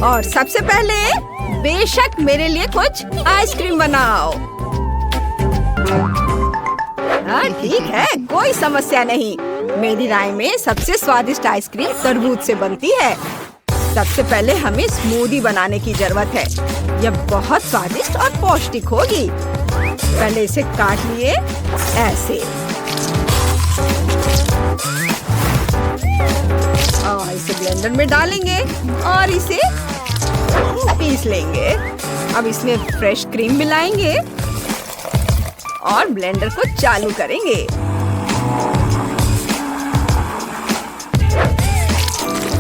और सबसे पहले बेशक मेरे लिए कुछ आइसक्रीम बनाओ। हाँ ठीक है, कोई समस्या नहीं। मेरी राय में सबसे स्वादिष्ट आइसक्रीम तरबूज से बनती है। सबसे पहले हमें स्मूदी बनाने की जरूरत है। यह बहुत स्वादिष्ट और पौष्टिक होगी। पहले इसे काट लिए ऐसे और इसे ब्लेंडर में डालेंगे और इसे पीस लेंगे। अब इसमें फ्रेश क्रीम मिलाएंगे और ब्लेंडर को चालू करेंगे।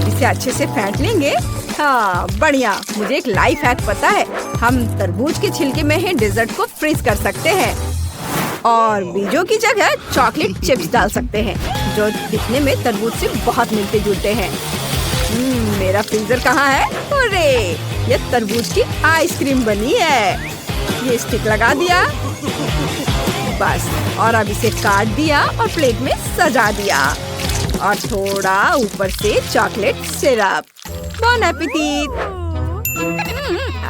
इसे अच्छे से फेंट लेंगे। हाँ बढ़िया। मुझे एक लाइफ हैक पता है। हम तरबूज के छिलके में ही डेजर्ट को फ्रीज कर सकते हैं और बीजों की जगह चॉकलेट चिप्स डाल सकते हैं, जो दिखने में तरबूज से बहुत मिलते जुलते हैं। मेरा फ्रीजर कहाँ है? अरे ये तरबूज की आइसक्रीम बनी है। ये स्टिक लगा दिया बस, और अब इसे काट दिया और प्लेट में सजा दिया और थोड़ा ऊपर से चॉकलेट सिरप। बॉन एपेटिट।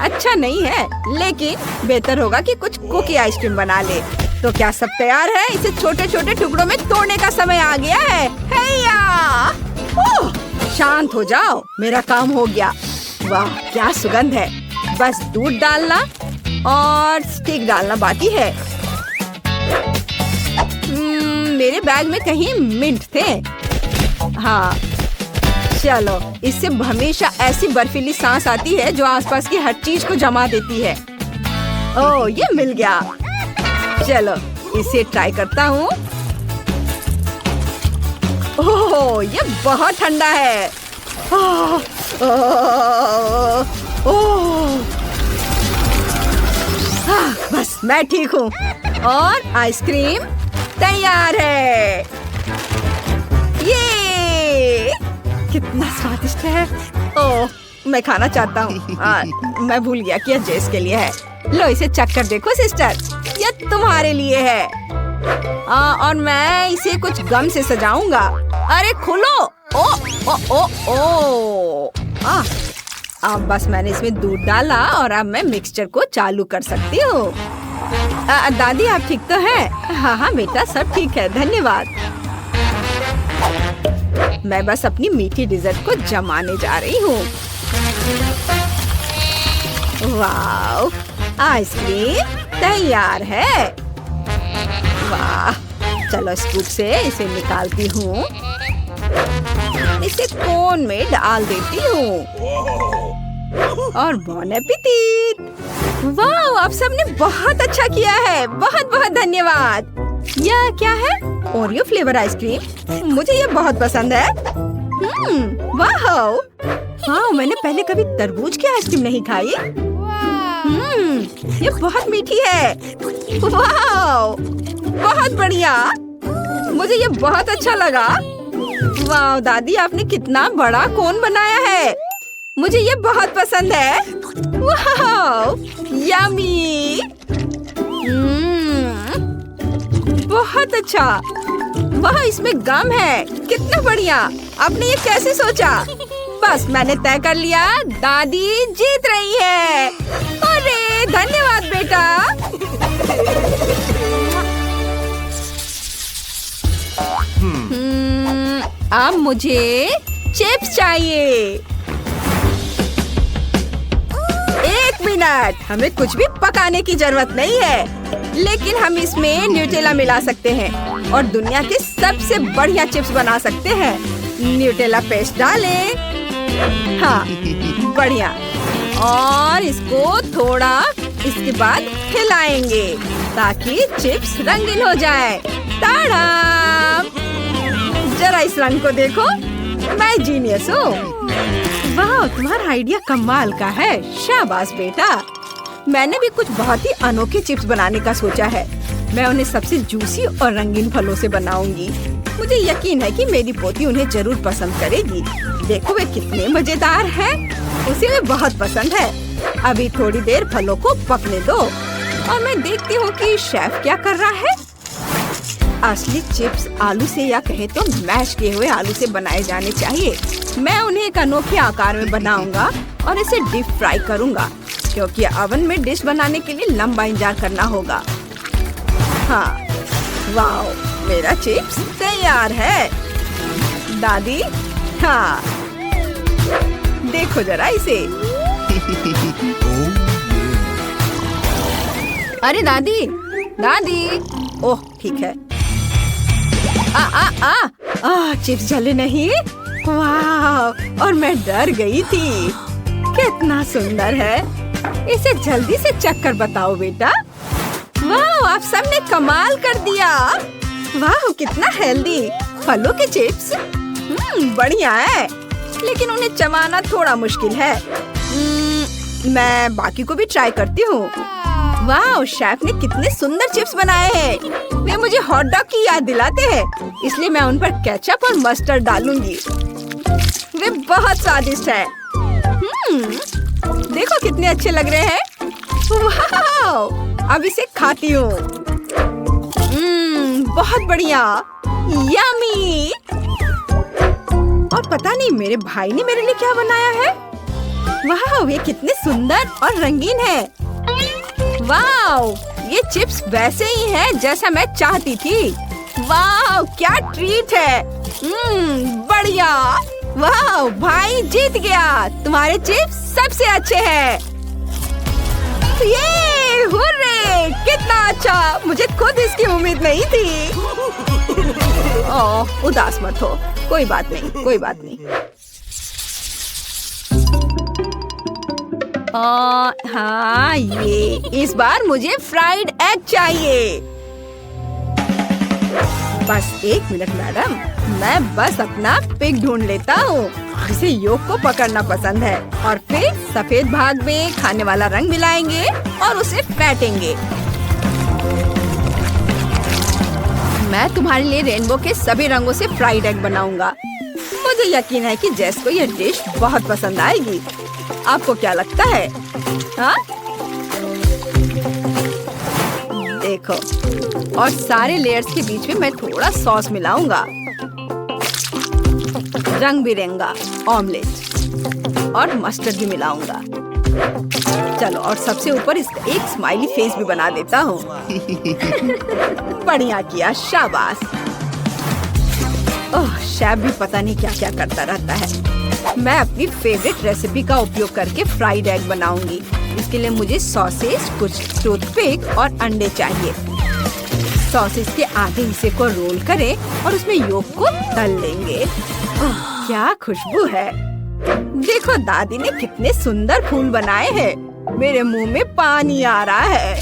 अच्छा नहीं है, लेकिन बेहतर होगा कि कुछ कुकी आइसक्रीम बना ले। तो क्या सब तैयार है? इसे छोटे छोटे टुकड़ों में तोड़ने का समय आ गया है। हैया! ओह, शांत हो जाओ, मेरा काम हो गया। वाह क्या सुगंध है। बस दूध डालना और स्टिक डालना बाकी है। मेरे बैग में कहीं मिंट थे। हाँ चलो, इससे हमेशा ऐसी बर्फीली सांस आती है जो आसपास की हर चीज को जमा देती है। ओह ये मिल गया। चलो इसे ट्राई करता हूँ। ओह ये बहुत ठंडा है। ओह, ओह, ओह। बस मैं ठीक हूँ और आइसक्रीम तैयार है। ये कितना स्वादिष्ट है। ओह मैं खाना चाहता हूँ। मैं भूल गया कि यह जेस के लिए है। लो इसे चख कर देखो सिस्टर, यह तुम्हारे लिए है। और मैं इसे कुछ गम से सजाऊंगा। अरे खोलो। ओ ओ ओ ओ। अब बस मैंने इसमें दूध डाला और अब मैं मिक्सचर को चालू कर सकती हूँ। दादी आप ठीक तो हैं? हाँ हाँ बेटा सब ठीक है, धन्यवाद। मैं बस अपनी मीठी डिजर्ट को जमाने जा रही हूँ। वाह आइसक्रीम तैयार है। वाह चलो स्कूप से इसे निकालती हूँ। इसे कोन में डाल देती हूँ और बॉन एपेटिट। वाह आप सबने बहुत अच्छा किया है, बहुत बहुत धन्यवाद। यह क्या है? Oreo flavour ice cream. मुझे ये बहुत पसंद है। वाह वाह, मैंने पहले कभी तरबूज की आइसक्रीम नहीं खाई। ये बहुत मीठी है। वाह बहुत बढ़िया, मुझे ये बहुत अच्छा लगा। वाह दादी आपने कितना बड़ा कोन बनाया है, मुझे ये बहुत पसंद है। वाह यम्मी। बहुत अच्छा। वाह इसमें गम है, कितना बढ़िया। आपने ये कैसे सोचा? बस मैंने तय कर लिया, दादी जीत रही है। अरे धन्यवाद बेटा। अब मुझे चिप्स चाहिए। 1 मिनट, हमें कुछ भी पकाने की जरूरत नहीं है, लेकिन हम इसमें न्यूटेला मिला सकते हैं और दुनिया के सबसे बढ़िया चिप्स बना सकते हैं। न्यूटेला पेस्ट डालें। हाँ बढ़िया, और इसको थोड़ा इसके बाद हिलाएंगे ताकि चिप्स रंगीन हो जाए। ताड़ा! जरा इस रंग को देखो, मैं जीनियस हूँ। वाह तुम्हारा आइडिया कमाल का है, शाबाश बेटा। मैंने भी कुछ बहुत ही अनोखे चिप्स बनाने का सोचा है। मैं उन्हें सबसे जूसी और रंगीन फलों से बनाऊंगी। मुझे यकीन है कि मेरी पोती उन्हें जरूर पसंद करेगी। देखो वे कितने मजेदार हैं, उसे वे बहुत पसंद है। अभी थोड़ी देर फलों को पकने दो और मैं देखती हूँ कि शेफ क्या कर रहा है। असली चिप्स आलू से या कहे तो मैश किए हुए आलू से बनाए जाने चाहिए। मैं उन्हें एक अनोखे आकार में बनाऊंगा और इसे डीप फ्राई करूँगा क्योंकि ओवन में डिश बनाने के लिए लंबा इंतजार करना होगा। हाँ, वाओ, मेरा चिप्स तैयार है। दादी, हाँ, देखो जरा इसे। अरे दादी, दादी, ओह ठीक है। चिप्स जले नहीं। वाह, और मैं डर गई थी। कितना सुंदर है। इसे जल्दी से चख कर बताओ बेटा। वाह, आप सबने कमाल कर दिया। वाह, कितना हेल्दी। फलों के चिप्स बढ़िया है, लेकिन उन्हें चबाना थोड़ा मुश्किल है। मैं बाकी को भी ट्राई करती हूँ। वाह, शेफ ने कितने सुंदर चिप्स बनाए हैं। वे मुझे हॉट डॉग की याद दिलाते हैं, इसलिए मैं उन पर केचप और मस्टर्ड डालूंगी। वे बहुत स्वादिष्ट है। देखो कितने अच्छे लग रहे हैं। वाह, अब इसे खाती हूँ। बहुत बढ़िया, यम्मी। और पता नहीं मेरे भाई ने मेरे लिए क्या बनाया है। वाह, ये कितने सुंदर और रंगीन है। वाह, ये चिप्स वैसे ही हैं जैसा मैं चाहती थी। वाह, क्या ट्रीट है। बढ़िया। वाह, भाई जीत गया। तुम्हारे चिप्स सबसे अच्छे हैं। ये हुर्रे, कितना अच्छा। मुझे खुद इसकी उम्मीद नहीं थी। ओह, उदास मत हो। कोई बात नहीं, कोई बात नहीं। हाँ, ये इस बार मुझे फ्राइड एग चाहिए। बस 1 मिनट मैडम, मैं बस अपना पिग ढूंढ लेता हूँ जिसे योग को पकड़ना पसंद है, और फिर सफेद भाग में खाने वाला रंग मिलाएंगे और उसे फेंटेंगे। मैं तुम्हारे लिए रेनबो के सभी रंगों से फ्राइड एग बनाऊंगा। मुझे यकीन है कि जेस को यह डिश बहुत पसंद आएगी। आपको क्या लगता है? हाँ? देखो, और सारे लेयर्स के बीच में मैं थोड़ा सॉस मिलाऊंगा। रंग बिरंगा ऑमलेट और मस्टर्ड भी मिलाऊंगा। चलो, और सबसे ऊपर इसका एक स्माइली फेस भी बना देता हूँ। बढ़िया किया, शाबाश। ओह, शेफ भी पता नहीं क्या क्या करता रहता है। मैं अपनी फेवरेट रेसिपी का उपयोग करके फ्राइड एग बनाऊंगी। इसके लिए मुझे सॉसेज, कुछ टूथपिक और अंडे चाहिए। सॉसेज के आधे हिस्से को रोल करें और उसमें योग को तल लेंगे। ओह, क्या खुशबू है। देखो, दादी ने कितने सुंदर फूल बनाए हैं। मेरे मुंह में पानी आ रहा है।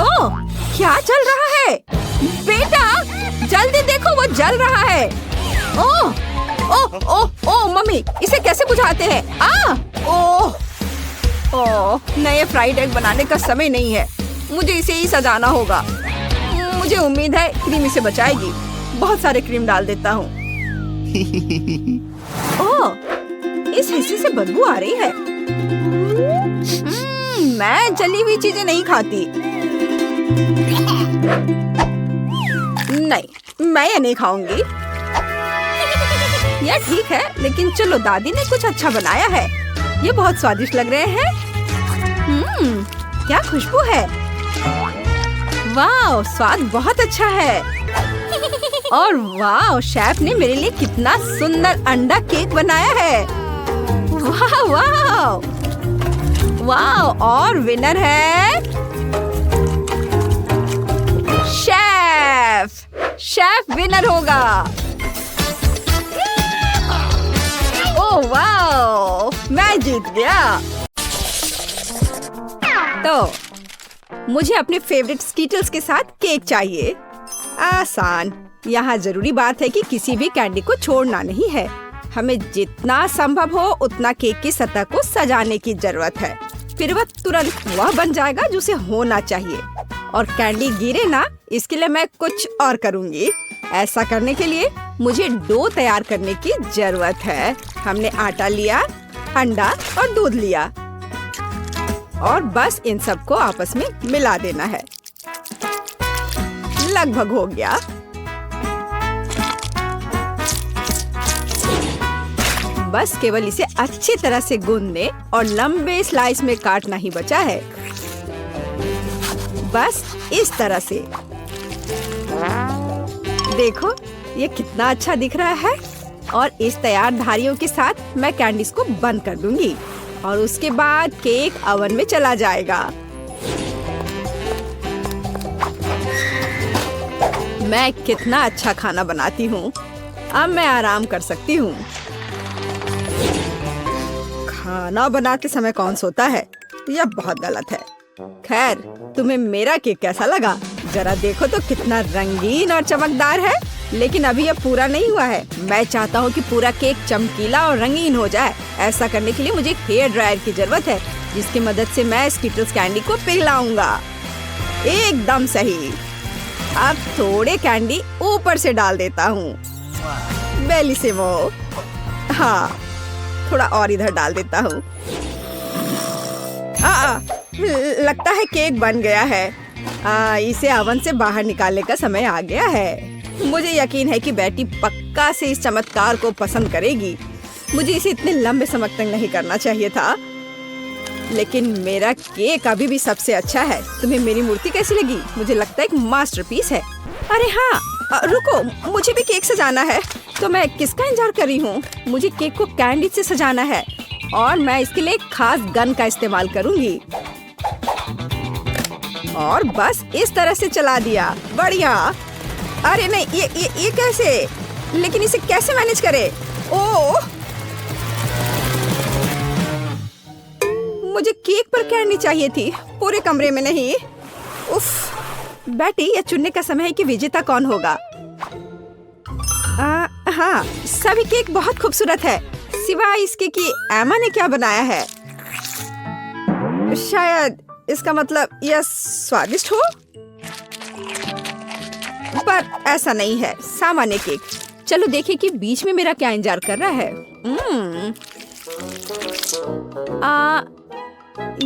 ओह, क्या चल रहा है? बेटा, जल्दी देखो, वो जल रहा है। ओह, ओह, ओह, ओह, मम्मी, इसे कैसे बुझाते हैं? ओह, ओह, नए फ्राइड एग बनाने का समय नहीं है। मुझे इसे ही सजाना होगा। मुझे उम्मीद है क्रीम इसे बचाएगी। बहुत सारे क्रीम डाल देता हूँ। ओह, इस हिस्से से बदबू आ रही है। मैं जली हुई चीजें नहीं खाती। नहीं, मैं ये नहीं खाऊंगी। यह ठीक है, लेकिन चलो, दादी ने कुछ अच्छा बनाया है। ये बहुत स्वादिष्ट लग रहे हैं। क्या खुशबू है। वाह, स्वाद बहुत अच्छा है। और वाह, शेफ ने मेरे लिए कितना सुंदर अंडा केक बनाया है। वाह वाह वाह, और विनर है शेफ। शेफ विनर होगा। ओह वाह, मैं जीत गया। तो मुझे अपने फेवरेट स्कीटल्स के साथ केक चाहिए। आसान। यहाँ जरूरी बात है कि किसी भी कैंडी को छोड़ना नहीं है। हमें जितना संभव हो उतना केक की सतह को सजाने की जरूरत है। फिर वह तुरंत वह बन जाएगा जो उसे होना चाहिए। और कैंडी गिरे ना, इसके लिए मैं कुछ और करूँगी। ऐसा करने के लिए मुझे डो तैयार करने की जरूरत है। हमने आटा लिया, अंडा और दूध लिया, और बस इन सबको आपस में मिला देना है। लगभग हो गया। बस केवल इसे अच्छी तरह से गूंदने और लंबे स्लाइस में काटना ही बचा है। बस इस तरह से। देखो ये कितना अच्छा दिख रहा है। और इस तैयार धारियों के साथ मैं कैंडीज को बंद कर दूंगी और उसके बाद केक ओवन में चला जाएगा। मैं कितना अच्छा खाना बनाती हूँ। अब मैं आराम कर सकती हूँ। खाना बनाते समय कौन सोता है? यह बहुत गलत है। खैर, तुम्हें मेरा केक कैसा लगा? जरा देखो तो कितना रंगीन और चमकदार है। लेकिन अभी यह पूरा नहीं हुआ है। मैं चाहता हूँ कि पूरा केक चमकीला और रंगीन हो जाए। ऐसा करने के लिए मुझे एक हेयर ड्रायर की जरूरत है, जिसकी मदद से मैं स्किटल्स कैंडी को पिघलाऊंगा। एकदम सही। अब थोड़े कैंडी ऊपर से डाल देता हूँ। बेलिसिमो। हाँ, थोड़ा और इधर डाल देता हूँ। लगता है केक बन गया है। इसे ओवन से बाहर निकालने का समय आ गया है। मुझे यकीन है कि बेटी पक्का से इस चमत्कार को पसंद करेगी। मुझे इसे इतने लंबे समय तक नहीं करना चाहिए था, लेकिन मेरा केक अभी भी सबसे अच्छा है। तुम्हें मेरी मूर्ति कैसी लगी? मुझे लगता है एक मास्टरपीस है। अरे हाँ, रुको, मुझे भी केक सजाना है। तो मैं किसका इंतजार कर रही हूँ? मुझे केक को कैंडी से सजाना है और मैं इसके लिए एक खास गन का इस्तेमाल करूँगी। और बस इस तरह से चला दिया। बढ़िया। अरे नहीं, ये कैसे? लेकिन इसे कैसे मैनेज करे? ओह, मुझे केक पर कैंडी चाहिए थी, पूरे कमरे में नहीं। उफ, बेटी, यह चुनने का समय है कि विजेता कौन होगा। हाँ, सभी केक बहुत खूबसूरत है, सिवाय इसके कि एमा ने क्या बनाया है। शायद इसका मतलब यह स्वादिष्ट हो, पर ऐसा नहीं है। सामान्य केक। चलो देखें कि बीच में मेरा क्या इंतजार कर रहा है।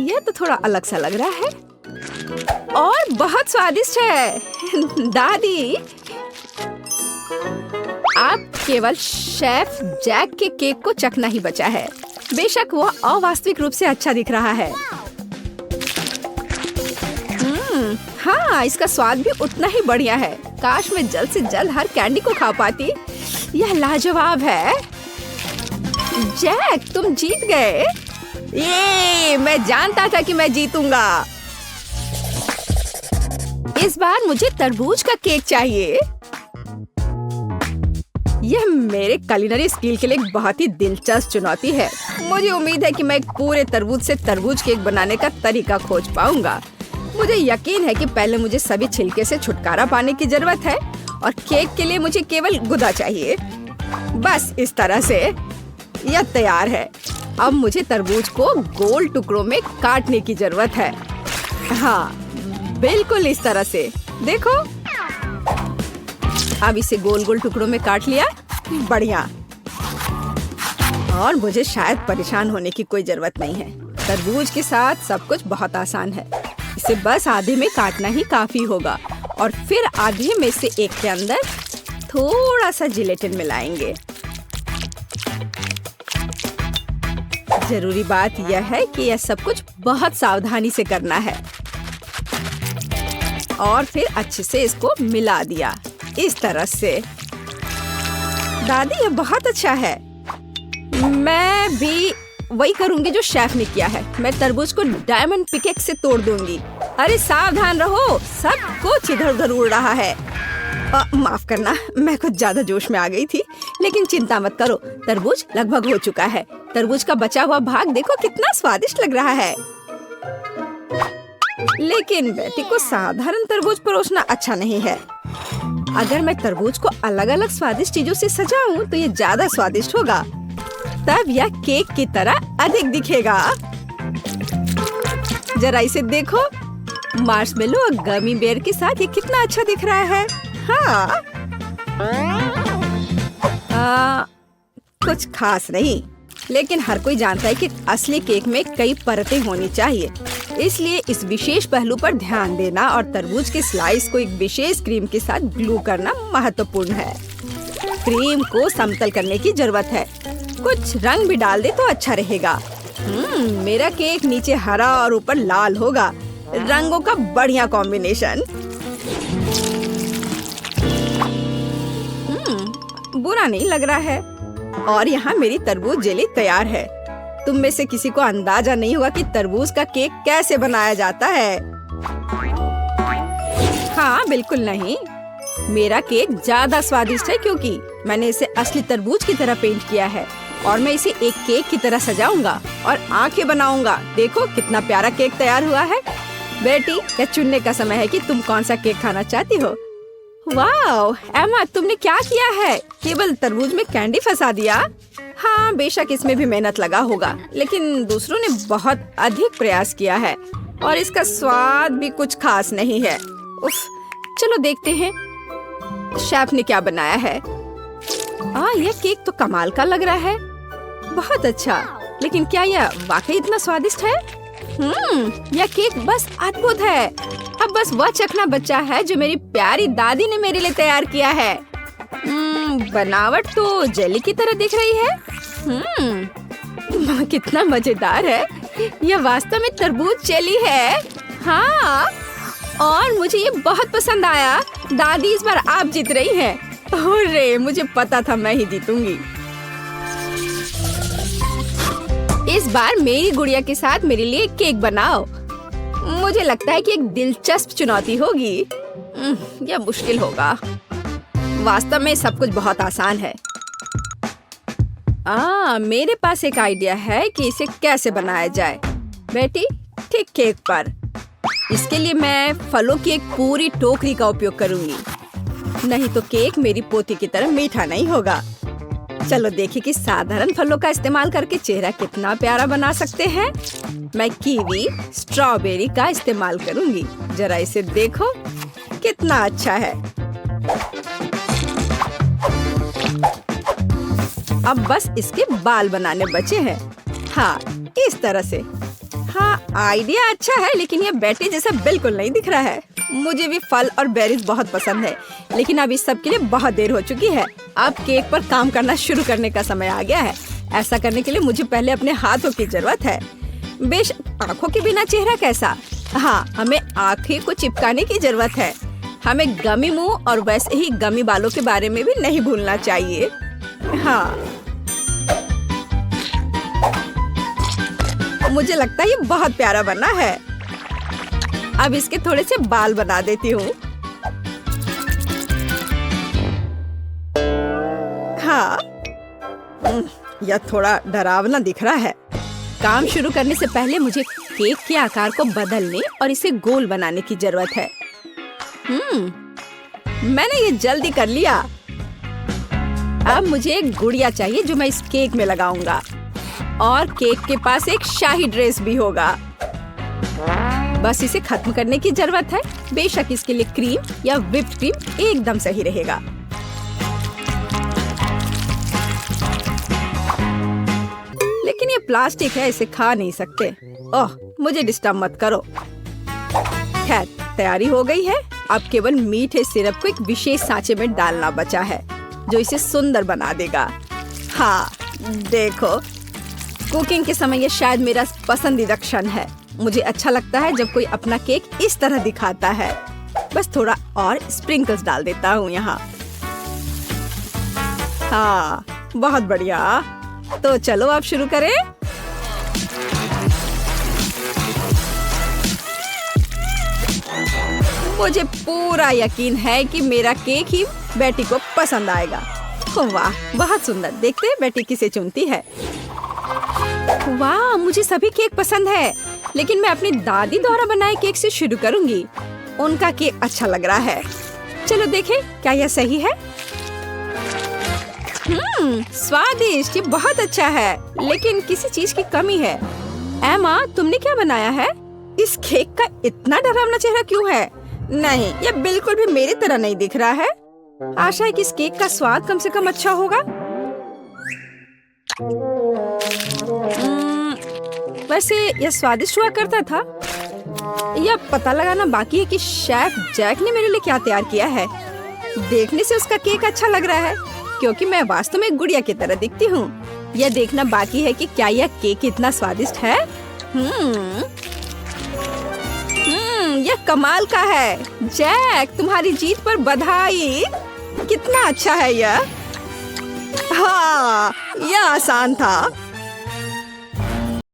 यह तो थोड़ा अलग सा लग रहा है और बहुत स्वादिष्ट है। दादी, आप केवल शेफ जैक के केक को चखना ही बचा है। बेशक वह अवास्तविक रूप से अच्छा दिख रहा है। हाँ, इसका स्वाद भी उतना ही बढ़िया है। काश मैं जल्द से जल्द हर कैंडी को खा पाती। यह लाजवाब है। जैक, तुम जीत गए। ये मैं जानता था कि मैं जीतूंगा। इस बार मुझे तरबूज का केक चाहिए। यह मेरे कुलिनरी स्किल के लिए एक बहुत ही दिलचस्प चुनौती है। मुझे उम्मीद है कि मैं एक पूरे तरबूज से तरबूज केक बनाने का तरीका खोज पाऊंगा। मुझे यकीन है कि पहले मुझे सभी छिलके से छुटकारा पाने की जरूरत है और केक के लिए मुझे केवल गुदा चाहिए। बस इस तरह से यह तैयार है। अब मुझे तरबूज को गोल टुकड़ों में काटने की जरूरत है। हाँ, बिल्कुल इस तरह से। देखो, अब इसे गोल गोल टुकड़ों में काट लिया। बढ़िया। और मुझे शायद परेशान होने की कोई जरूरत नहीं है। तरबूज के साथ सब कुछ बहुत आसान है। इसे बस आधे में काटना ही काफी होगा और फिर आधे में से एक के अंदर थोड़ा सा जिलेटिन मिलाएंगे। जरूरी बात यह है कि यह सब कुछ बहुत सावधानी से करना है। और फिर अच्छे से इसको मिला दिया इस तरह से। दादी, यह बहुत अच्छा है। मैं भी वही करूंगी जो शेफ ने किया है। मैं तरबूज को डायमंड पिकेक्स से तोड़ दूंगी। अरे सावधान रहो, सब कुछ इधर उधर उड़ रहा है। माफ करना, मैं कुछ ज्यादा जोश में आ गई थी। लेकिन चिंता मत करो, तरबूज लगभग हो चुका है। तरबूज का बचा हुआ भाग देखो कितना स्वादिष्ट लग रहा है। लेकिन बेटी को साधारण तरबूज परोसना अच्छा नहीं है। अगर मैं तरबूज को अलग अलग स्वादिष्ट चीजों से सजाऊं तो ये ज्यादा स्वादिष्ट होगा। तब यह केक की तरह अधिक दिखेगा। जरा इसे देखो, मार्शमेलो और गमी बेयर के साथ ये कितना अच्छा दिख रहा है। हाँ, कुछ खास नहीं, लेकिन हर कोई जानता है कि असली केक में कई परतें होनी चाहिए। इसलिए इस विशेष पहलू पर ध्यान देना और तरबूज के स्लाइस को एक विशेष क्रीम के साथ ग्लू करना महत्वपूर्ण है। क्रीम को समतल करने की जरूरत है। कुछ रंग भी डाल दे तो अच्छा रहेगा। मेरा केक नीचे हरा और ऊपर लाल होगा। रंगों का बढ़िया कॉम्बिनेशन। बुरा नहीं लग रहा है। और यहाँ मेरी तरबूज जेली तैयार है। तुम में से किसी को अंदाजा नहीं होगा कि तरबूज का केक कैसे बनाया जाता है। हाँ, बिल्कुल नहीं। मेरा केक ज्यादा स्वादिष्ट है क्योंकि मैंने इसे असली तरबूज की तरह पेंट किया है और मैं इसे एक केक की तरह सजाऊंगा और आंखें बनाऊंगा। देखो कितना प्यारा केक तैयार हुआ है। बेटी, यह चुनने का समय है कि तुम कौन सा केक खाना चाहती हो। वाह एमा, तुमने क्या किया है? केवल तरबूज में कैंडी फंसा दिया। हाँ, बेशक इसमें भी मेहनत लगा होगा, लेकिन दूसरों ने बहुत अधिक प्रयास किया है और इसका स्वाद भी कुछ खास नहीं है। उफ, चलो देखते हैं शेफ ने क्या बनाया है। यह केक तो कमाल का लग रहा है। बहुत अच्छा, लेकिन क्या यह वाकई इतना स्वादिष्ट है? यह केक बस अद्भुत है। अब बस वह चखना बचा है जो मेरी प्यारी दादी ने मेरे लिए तैयार किया है। बनावट तो जेली की तरह दिख रही है। कितना मजेदार है। यह वास्तव में तरबूज जेली है। हाँ, और मुझे ये बहुत पसंद आया। दादी, इस बार आप जीत रही हैं। अरे, मुझे पता था मैं ही जीतूंगी। इस बार मेरी गुड़िया के साथ मेरे लिए केक बनाओ। मुझे लगता है कि एक दिलचस्प चुनौती होगी। यह मुश्किल होगा। वास्तव में सब कुछ बहुत आसान है। मेरे पास एक आइडिया है कि इसे कैसे बनाया जाए। बेटी, ठीक केक पर। इसके लिए मैं फलों की एक पूरी टोकरी का उपयोग करूंगी। नहीं तो केक मेरी पोती की तरह मीठा नहीं होगा। चलो देखिए कि साधारण फलों का इस्तेमाल करके चेहरा कितना प्यारा बना सकते हैं। मैं कीवी, स्ट्रॉबेरी का इस्तेमाल करूंगी। जरा इसे देखो, कितना अच्छा है। अब बस इसके बाल बनाने बचे हैं। हाँ, इस तरह से। हाँ, आइडिया अच्छा है, लेकिन ये बैटे जैसा बिल्कुल नहीं दिख रहा है। मुझे भी फल और बेरीज बहुत पसंद है, लेकिन अब इस सब के लिए बहुत देर हो चुकी है। अब केक पर काम करना शुरू करने का समय आ गया है। ऐसा करने के लिए मुझे पहले अपने हाथों की जरूरत है। बेशक आँखों के बिना चेहरा कैसा। हाँ, हमें आँखें को चिपकाने की जरूरत है। हमें गमी मुंह और वैसे ही गमी बालों के बारे में भी नहीं भूलना चाहिए। हाँ, मुझे लगता है ये बहुत प्यारा बना है। अब इसके थोड़े से बाल बना देती हूँ। हाँ, यह थोड़ा डरावना दिख रहा है। काम शुरू करने से पहले मुझे केक के आकार को बदलने और इसे गोल बनाने की जरूरत है। मैंने ये जल्दी कर लिया। अब मुझे एक गुड़िया चाहिए जो मैं इस केक में लगाऊंगा, और केक के पास एक शाही ड्रेस भी होगा। बस इसे खत्म करने की जरूरत है। बेशक इसके लिए क्रीम या व्हिप्ड क्रीम एकदम सही रहेगा। लेकिन ये प्लास्टिक है, इसे खा नहीं सकते। ओह, मुझे डिस्टर्ब मत करो। खैर, तैयारी हो गई है। अब केवल मीठे सिरप को एक विशेष सांचे में डालना बचा है, जो इसे सुंदर बना देगा। हाँ, देखो, कुकिंग के समय ये शायद मेरा पसंदीदा क्षण है। मुझे अच्छा लगता है जब कोई अपना केक इस तरह दिखाता है। बस थोड़ा और स्प्रिंकल्स डाल देता हूँ यहाँ। हाँ, बहुत बढ़िया। तो चलो अब शुरू करें। मुझे पूरा यकीन है कि मेरा केक ही बेटी को पसंद आएगा। वाह, बहुत सुंदर। देखते हैं बेटी किसे चुनती है। वाह, मुझे सभी केक पसंद है, लेकिन मैं अपनी दादी द्वारा बनाए केक से शुरू करूंगी। उनका केक अच्छा लग रहा है। चलो देखें क्या यह सही है। स्वादिष्ट, ये बहुत अच्छा है, लेकिन किसी चीज की कमी है। एमा, तुमने क्या बनाया है? इस केक का इतना डरावना चेहरा क्यों है? नहीं, यह बिल्कुल भी मेरी तरह नहीं दिख रहा है। आशा है कि इस केक का स्वाद कम से कम अच्छा होगा। वैसे यह स्वादिष्ट हुआ करता था। यह पता लगाना बाकी है कि शेफ जैक ने मेरे लिए क्या तैयार किया है। देखने से उसका केक अच्छा लग रहा है, क्योंकि मैं वास्तव में गुड़िया की तरह दिखती हूँ। यह देखना बाकी है कि क्या यह केक इतना स्वादिष्ट है। यह कमाल का है। जैक, तुम्हारी जीत पर बधाई। कितना अच्छा है यह। हाँ, यह आसान था।